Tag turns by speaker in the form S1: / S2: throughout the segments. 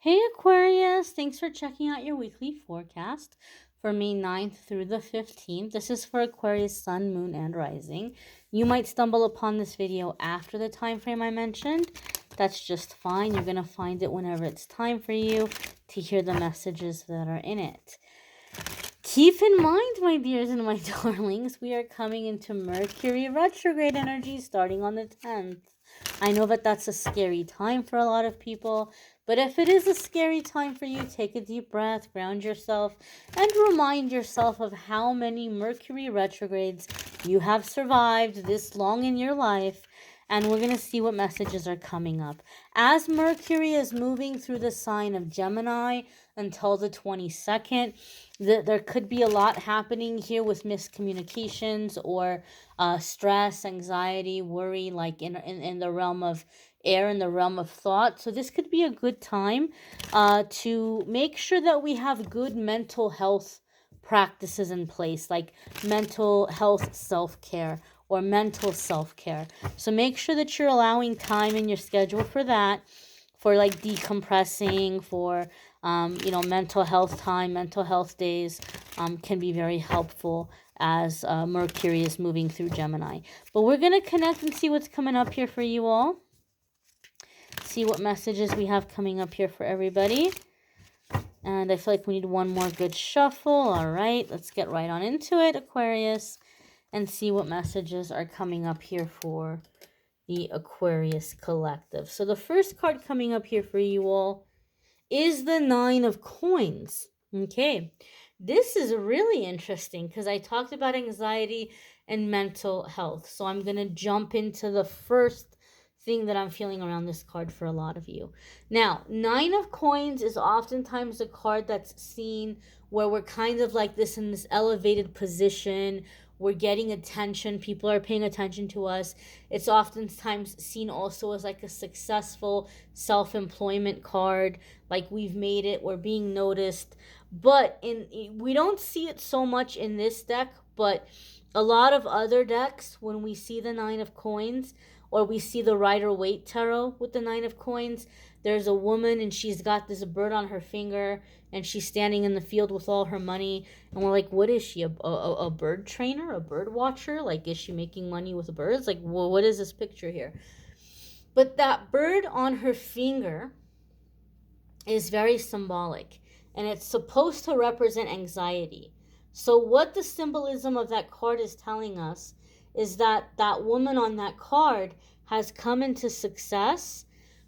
S1: Hey Aquarius, thanks for checking out your weekly forecast for May 9th through the 15th. This is for Aquarius sun, moon, and rising. You might stumble upon this video after the time frame I mentioned. That's just fine. You're going to find it whenever it's time for you to hear the messages that are in it. Keep in mind, my dears and my darlings, we are coming into Mercury retrograde energy starting on the 10th. I know that that's a scary time for a lot of people, but if it is a scary time for you, take a deep breath, ground yourself, and remind yourself of how many Mercury retrogrades you have survived this long in your life. And we're going to see what messages are coming up. As Mercury is moving through the sign of Gemini until the 22nd, there could be a lot happening here with miscommunications or stress, anxiety, worry, like in the realm of air, in the realm of thought. So this could be a good time to make sure that we have good mental health practices in place, like mental health self-care or mental self-care. So make sure that you're allowing time in your schedule for that, for like decompressing, for mental health time, mental health days can be very helpful as Mercury is moving through Gemini. But we're going to connect and see what's coming up here for you all. See what messages we have coming up here for everybody. And I feel like we need one more good shuffle. All right, let's get right on into it, Aquarius, and see what messages are coming up here for the Aquarius collective. So the first card coming up here for you all is the Nine of Coins. Okay, this is really interesting because I talked about anxiety and mental health. So I'm going to jump into the first thing that I'm feeling around this card for a lot of you. Now, Nine of Coins is oftentimes a card that's seen where we're kind of like this in this elevated position. We're getting attention. People are paying attention to us. It's oftentimes seen also as like a successful self-employment card. Like we've made it. We're being noticed. But we don't see it so much in this deck. But a lot of other decks, when we see the Nine of Coins, or we see the Rider-Waite Tarot with the Nine of Coins, there's a woman and she's got this bird on her finger and she's standing in the field with all her money. And we're like, what is she, a bird trainer, a bird watcher? Like, is she making money with birds? Like, well, what is this picture here? But that bird on her finger is very symbolic. And it's supposed to represent anxiety. So what the symbolism of that card is telling us is that that woman on that card has come into success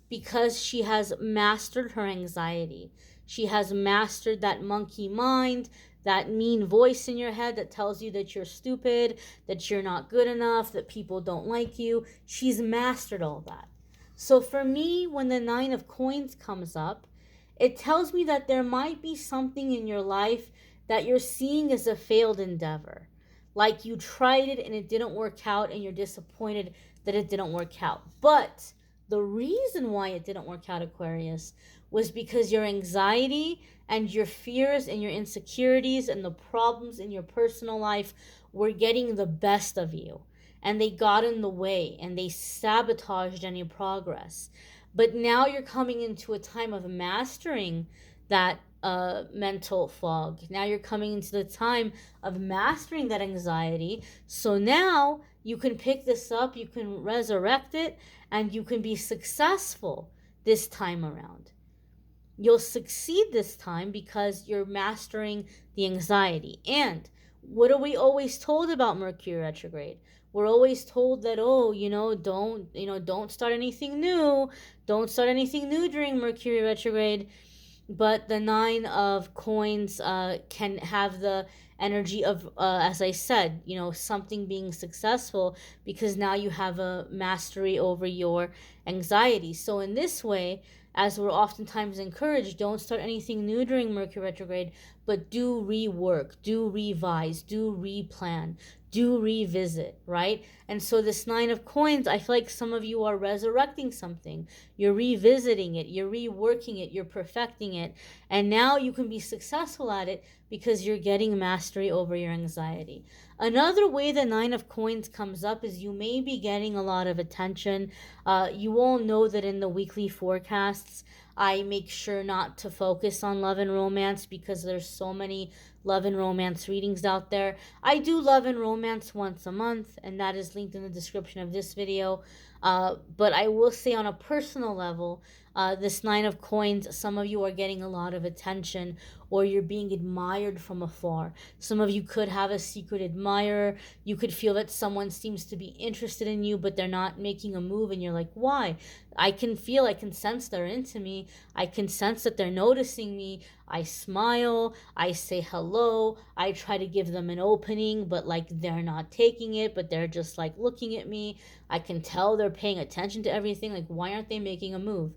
S1: because she has mastered her anxiety. She has mastered that monkey mind, that mean voice in your head that tells you that you're stupid, that you're not good enough, that people don't like you. She's mastered all that. So for me, when the Nine of Coins comes up, it tells me that there might be something in your life that you're seeing as a failed endeavor. Like you tried it and it didn't work out and you're disappointed that it didn't work out. But the reason why it didn't work out, Aquarius, was because your anxiety and your fears and your insecurities and the problems in your personal life were getting the best of you. And they got in the way and they sabotaged any progress. But now you're coming into a time of mastering that mental fog. Now you're coming into the time of mastering that anxiety. So now you can pick this up, you can resurrect it, and you can be successful this time around. You'll succeed this time because you're mastering the anxiety. And what are we always told about Mercury retrograde? We're always told that, don't start anything new. Don't start anything new during Mercury retrograde. But the Nine of Coins can have the energy of, as I said, something being successful because now you have a mastery over your anxiety. So in this way, as we're oftentimes encouraged, don't start anything new during Mercury retrograde, but do rework, do revise, do replan, do revisit, right? And so this Nine of Coins, I feel like some of you are resurrecting something. You're revisiting it, you're reworking it, you're perfecting it, and now you can be successful at it because you're getting mastery over your anxiety. Another way the Nine of Coins comes up is you may be getting a lot of attention. You all know that in the weekly forecasts, I make sure not to focus on love and romance because there's so many love and romance readings out there. I do love and romance once a month, and that is linked in the description of this video. But I will say on a personal level, this Nine of Coins, some of you are getting a lot of attention, or you're being admired from afar. Some of you could have a secret admirer. You could feel that someone seems to be interested in you, but they're not making a move, and you're like, why? I can sense they're into me. I can sense that they're noticing me. I smile, I say hello, I try to give them an opening, but like they're not taking it, but they're just like looking at me. I can tell they're paying attention to everything. Like, why aren't they making a move?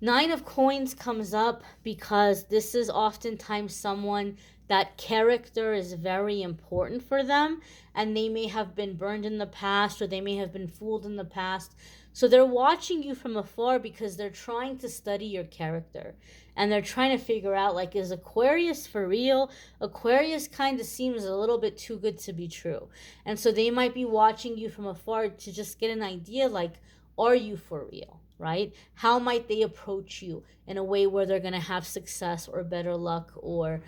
S1: Nine of Coins comes up because this is oftentimes someone that character is very important for them, and they may have been burned in the past, or they may have been fooled in the past. So they're watching you from afar because they're trying to study your character, and they're trying to figure out, like, is Aquarius for real? Aquarius kind of seems a little bit too good to be true. And so they might be watching you from afar to just get an idea, like, are you for real? Right? How might they approach you in a way where they're going to have success or better luck, or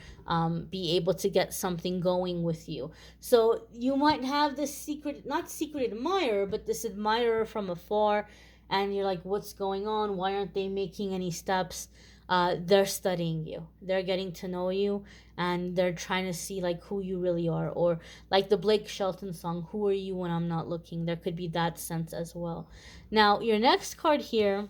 S1: be able to get something going with you? So you might have this secret, not secret admirer, but this admirer from afar, and you're like, what's going on? Why aren't they making any steps? They're studying you. They're getting to know you, and they're trying to see like who you really are, or like the Blake Shelton song, "Who Are You When I'm Not Looking?" There could be that sense as well. Now, your next card here,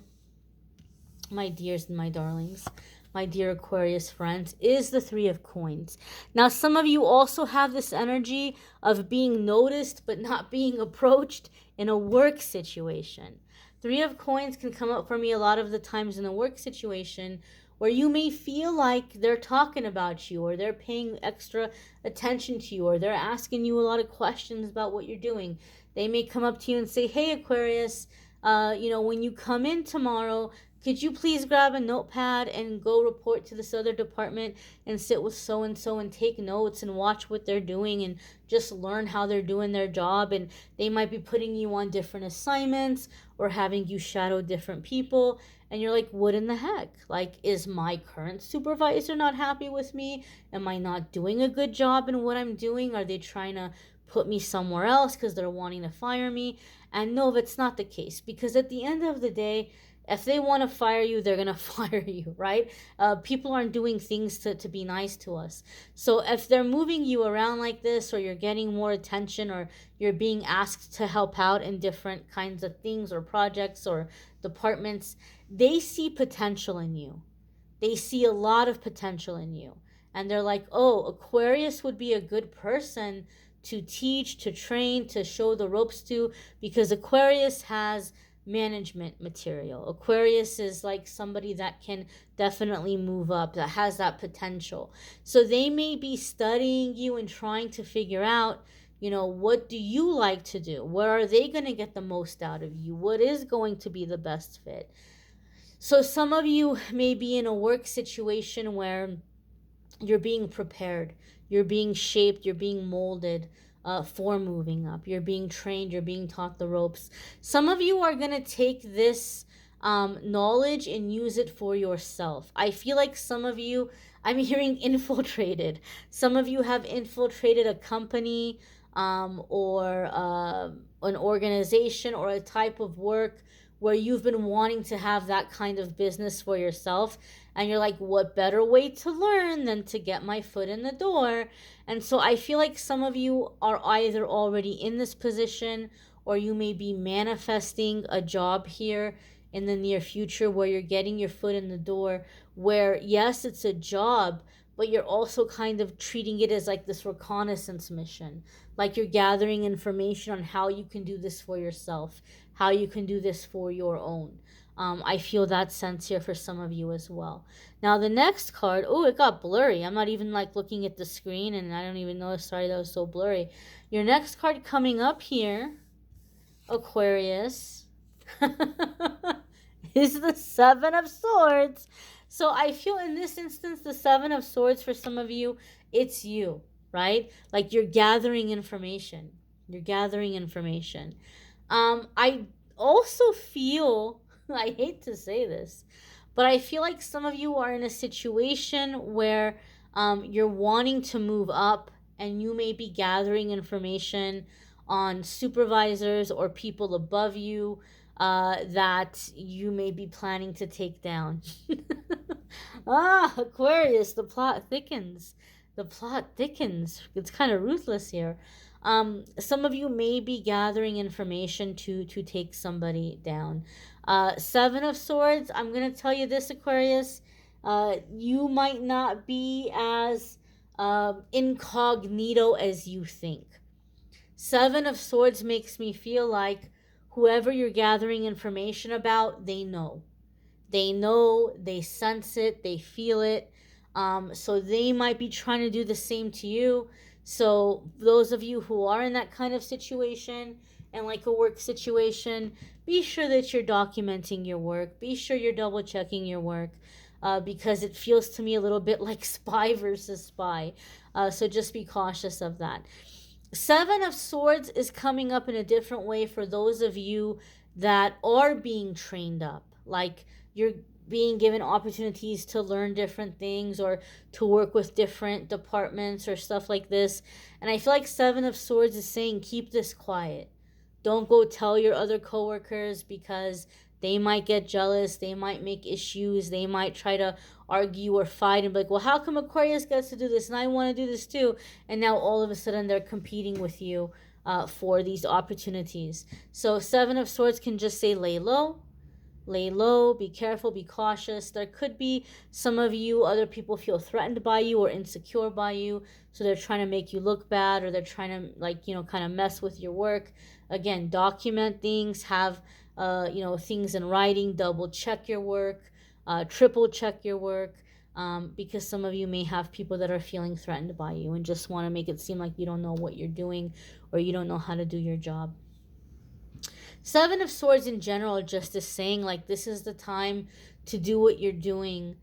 S1: my dears and my darlings, my dear Aquarius friends, is the Three of Coins. Now, some of you also have this energy of being noticed but not being approached in a work situation. Three of Coins can come up for me a lot of the times in a work situation where you may feel like they're talking about you, or they're paying extra attention to you, or they're asking you a lot of questions about what you're doing. They may come up to you and say, hey, Aquarius, when you come in tomorrow, could you please grab a notepad and go report to this other department and sit with so-and-so and take notes and watch what they're doing and just learn how they're doing their job? And they might be putting you on different assignments or having you shadow different people. And you're like, what in the heck? Like, is my current supervisor not happy with me? Am I not doing a good job in what I'm doing? Are they trying to put me somewhere else because they're wanting to fire me? And no, that's not the case, because at the end of the day, if they want to fire you, they're going to fire you, right? People aren't doing things to be nice to us. So if they're moving you around like this, or you're getting more attention, or you're being asked to help out in different kinds of things or projects or departments, they see potential in you. They see a lot of potential in you. And they're like, oh, Aquarius would be a good person to teach, to train, to show the ropes to, because Aquarius has management material. Aquarius is like somebody that can definitely move up, that has that potential. So they may be studying you and trying to figure out, what do you like to do? Where are they going to get the most out of you? What is going to be the best fit? So some of you may be in a work situation where you're being prepared, you're being shaped, you're being molded for moving up. You're being trained, you're being taught the ropes. Some of you are going to take this knowledge and use it for yourself. I feel like some of you, I'm hearing infiltrated. Some of you have infiltrated a company or an organization or a type of work where you've been wanting to have that kind of business for yourself. And you're like, what better way to learn than to get my foot in the door? And so I feel like some of you are either already in this position, or you may be manifesting a job here in the near future where you're getting your foot in the door, where yes, it's a job, but you're also kind of treating it as like this reconnaissance mission. Like you're gathering information on how you can do this for yourself, how you can do this for your own. I feel that sense here for some of you as well. Now the next card, oh, it got blurry. I'm not even like looking at the screen, and I don't even know. Sorry, that was so blurry. Your next card coming up here, Aquarius, is the Seven of Swords. So I feel in this instance, the Seven of Swords for some of you, it's you, right? Like you're gathering information. You're gathering information. I also feel, I hate to say this, but I feel like some of you are in a situation where you're wanting to move up, and you may be gathering information on supervisors or people above you that you may be planning to take down. Aquarius, the plot thickens. The plot thickens. It's kind of ruthless here. Some of you may be gathering information to take somebody down. Seven of Swords, I'm going to tell you this, Aquarius. You might not be as incognito as you think. Seven of Swords makes me feel like whoever you're gathering information about, they know. They know, they sense it, they feel it. So they might be trying to do the same to you. So those of you who are in that kind of situation and like a work situation, be sure that you're documenting your work. Be sure you're double checking your work. Because it feels to me a little bit like spy versus spy. So just be cautious of that. Seven of Swords is coming up in a different way for those of you that are being trained up. Like you're being given opportunities to learn different things or to work with different departments or stuff like this. And I feel like Seven of Swords is saying, keep this quiet. Don't go tell your other coworkers, because they might get jealous. They might make issues. They might try to argue or fight and be like, well, how come Aquarius gets to do this and I want to do this too? And now all of a sudden they're competing with you for these opportunities. So Seven of Swords can just say, lay low. Lay low, be careful, be cautious. There could be some of you, other people feel threatened by you or insecure by you. So they're trying to make you look bad, or they're trying to, kind of mess with your work. Again, document things, have, things in writing, double check your work, triple check your work. Because some of you may have people that are feeling threatened by you and just want to make it seem like you don't know what you're doing or you don't know how to do your job. Seven of Swords in general just is saying, like, this is the time to do what you're doing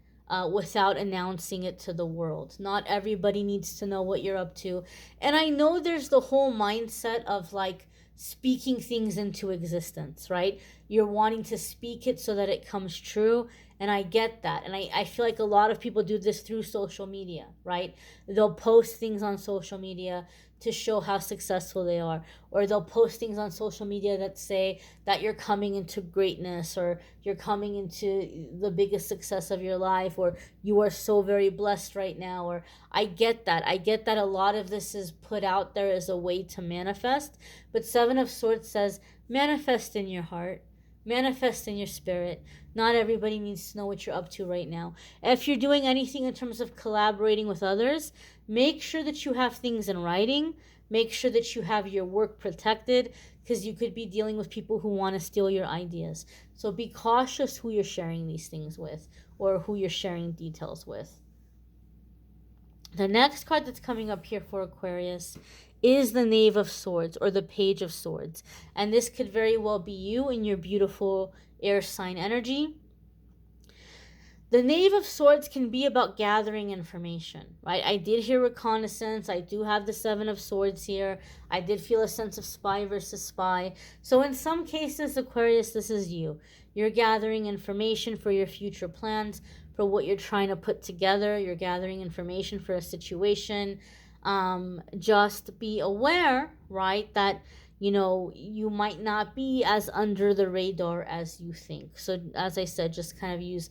S1: without announcing it to the world. Not everybody needs to know what you're up to. And I know there's the whole mindset of, like, speaking things into existence, right? You're wanting to speak it so that it comes true. And I get that. And I feel like a lot of people do this through social media, right? They'll post things on social media to show how successful they are, or they'll post things on social media that say that you're coming into greatness, or you're coming into the biggest success of your life, or you are so very blessed right now. Or I get that a lot of this is put out there as a way to manifest, but Seven of Swords says manifest in your heart, manifest in your spirit. Not everybody needs to know what you're up to right now. If you're doing anything in terms of collaborating with others, make sure that you have things in writing. Make sure that you have your work protected, because you could be dealing with people who want to steal your ideas. So be cautious who you're sharing these things with, or who you're sharing details with. The next card that's coming up here for Aquarius is the Knave of Swords, or the Page of Swords. And this could very well be you in your beautiful air sign energy. The Knave of Swords can be about gathering information, right? I did hear reconnaissance. I do have the Seven of Swords here. I did feel a sense of spy versus spy. So in some cases, Aquarius, this is you. You're gathering information for your future plans, for what you're trying to put together. You're gathering information for a situation. Just be aware, right, that you might not be as under the radar as you think. So as I said, just kind of use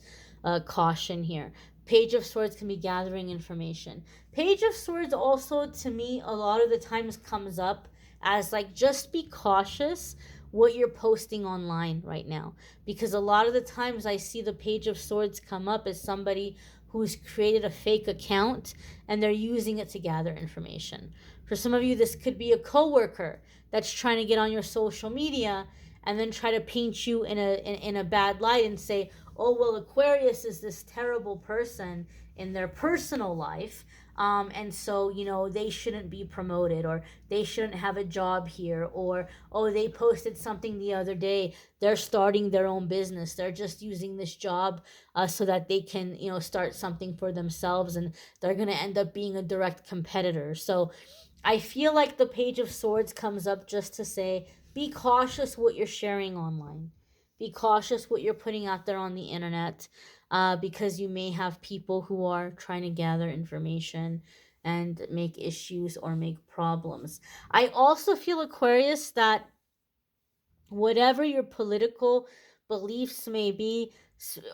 S1: caution here. Page of Swords can be gathering information. Page of Swords also, to me, a lot of the times comes up as like, just be cautious what you're posting online right now, because a lot of the times I see the Page of Swords come up as somebody who's created a fake account and they're using it to gather information. For some of you, this could be a coworker that's trying to get on your social media, and then try to paint you in a bad light and say, oh, well, Aquarius is this terrible person in their personal life, and so, they shouldn't be promoted, or they shouldn't have a job here, or, oh, they posted something the other day, they're starting their own business, they're just using this job so that they can, start something for themselves, and they're going to end up being a direct competitor. So I feel like the Page of Swords comes up just to say, be cautious what you're sharing online. Be cautious what you're putting out there on the internet, because you may have people who are trying to gather information and make issues or make problems. I also feel, Aquarius, that whatever your political beliefs may be,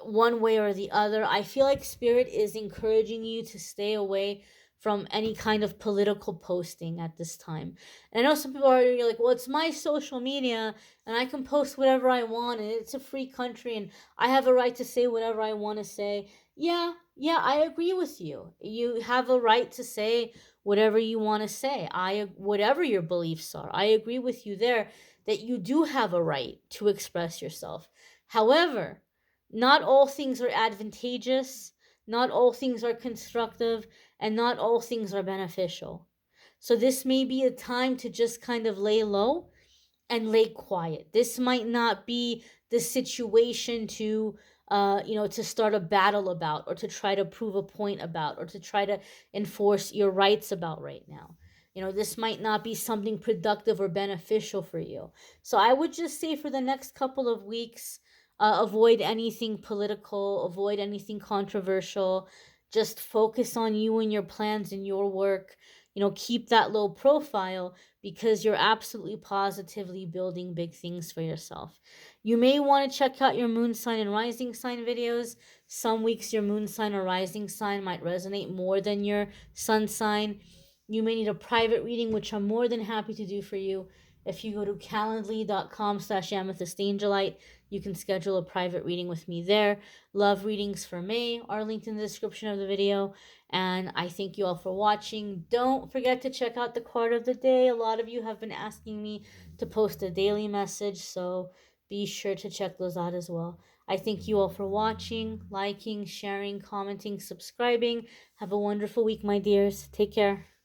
S1: one way or the other, I feel like Spirit is encouraging you to stay away from any kind of political posting at this time. And I know some people are like, well, it's my social media and I can post whatever I want and it's a free country and I have a right to say whatever I want to say. Yeah, I agree with you. You have a right to say whatever you want to say. Whatever your beliefs are, I agree with you there, that you do have a right to express yourself. However, not all things are advantageous, not all things are constructive, and not all things are beneficial. So this may be a time to just kind of lay low and lay quiet. This might not be the situation to to start a battle about, or to try to prove a point about, or to try to enforce your rights about right now. This might not be something productive or beneficial for you. So I would just say, for the next couple of weeks, avoid anything political, avoid anything controversial. Just focus on you and your plans and your work. Keep that low profile, because you're absolutely positively building big things for yourself. You may want to check out your moon sign and rising sign videos. Some weeks your moon sign or rising sign might resonate more than your sun sign. You may need a private reading, which I'm more than happy to do for you. If you go to calendly.com/amethystangelite, you can schedule a private reading with me there. Love readings for May are linked in the description of the video. And I thank you all for watching. Don't forget to check out the card of the day. A lot of you have been asking me to post a daily message, so be sure to check those out as well. I thank you all for watching, liking, sharing, commenting, subscribing. Have a wonderful week, my dears. Take care.